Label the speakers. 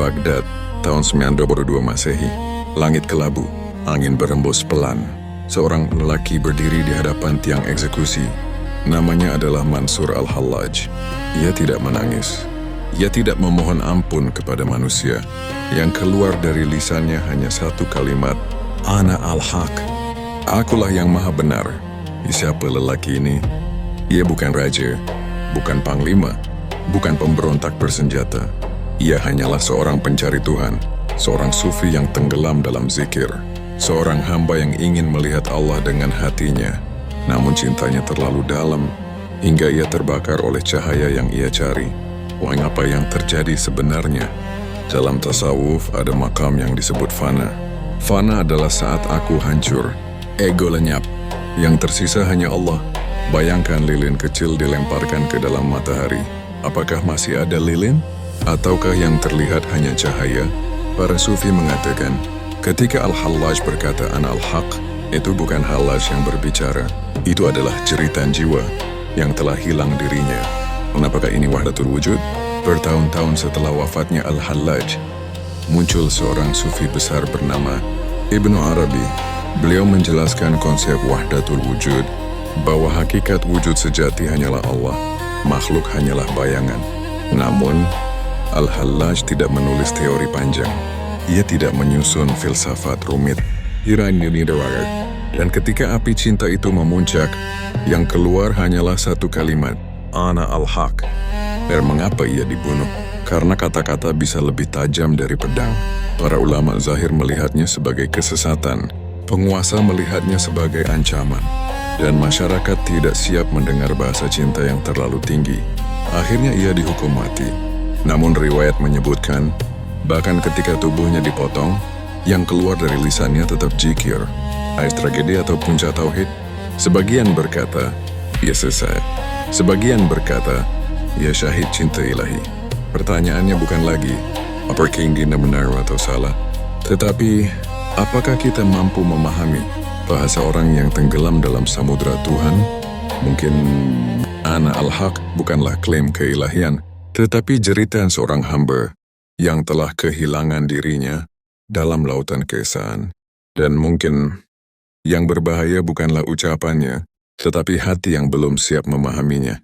Speaker 1: Baghdad, tahun 922 Masehi. Langit kelabu, angin berembus pelan. Seorang lelaki berdiri di hadapan tiang eksekusi. Namanya adalah Mansur al-Hallaj. Ia tidak menangis. Ia tidak memohon ampun kepada manusia. Yang keluar dari lisannya hanya satu kalimat, Ana al-Haq. Akulah yang maha benar. Siapa lelaki ini? Ia bukan raja, bukan panglima, bukan pemberontak bersenjata. Ia hanyalah seorang pencari Tuhan, seorang sufi yang tenggelam dalam zikir, seorang hamba yang ingin melihat Allah dengan hatinya. Namun cintanya terlalu dalam, hingga ia terbakar oleh cahaya yang ia cari. Apa yang terjadi sebenarnya? Dalam tasawuf ada makam yang disebut fana. Fana adalah saat aku hancur, ego lenyap. Yang tersisa hanya Allah. Bayangkan lilin kecil dilemparkan ke dalam matahari. Apakah masih ada lilin? Ataukah yang terlihat hanya cahaya? Para sufi mengatakan, ketika Al-Hallaj berkata Ana al-Haq, itu bukan Hallaj yang berbicara. Itu adalah jeritan jiwa yang telah hilang dirinya. Kenapakah ini wahdatul wujud? Bertahun-tahun setelah wafatnya Al-Hallaj, muncul seorang sufi besar bernama Ibnu Arabi. Beliau menjelaskan konsep wahdatul wujud, bahwa hakikat wujud sejati hanyalah Allah, makhluk hanyalah bayangan. Namun, Al-Hallaj tidak menulis teori panjang. Ia tidak menyusun filsafat rumit. Dan ketika api cinta itu memuncak, yang keluar hanyalah satu kalimat, Ana al-Haq. Dan mengapa ia dibunuh? Karena kata-kata bisa lebih tajam dari pedang. Para ulama zahir melihatnya sebagai kesesatan. Penguasa melihatnya sebagai ancaman, dan masyarakat tidak siap mendengar bahasa cinta yang terlalu tinggi. Akhirnya ia dihukum mati. Namun riwayat menyebutkan, bahkan ketika tubuhnya dipotong, yang keluar dari lisannya tetap zikir, ais tragedi atau puncak tauhid. Sebagian berkata, ia sesat. Sebagian berkata, ia syahid cinta ilahi. Pertanyaannya bukan lagi, apa keinginan benar atau salah, tetapi apakah kita mampu memahami bahasa orang yang tenggelam dalam samudera Tuhan? Mungkin Ana al-Haq bukanlah klaim keilahian, tetapi jeritan seorang hamba yang telah kehilangan dirinya dalam lautan keesaan. Dan mungkin yang berbahaya bukanlah ucapannya, tetapi hati yang belum siap memahaminya.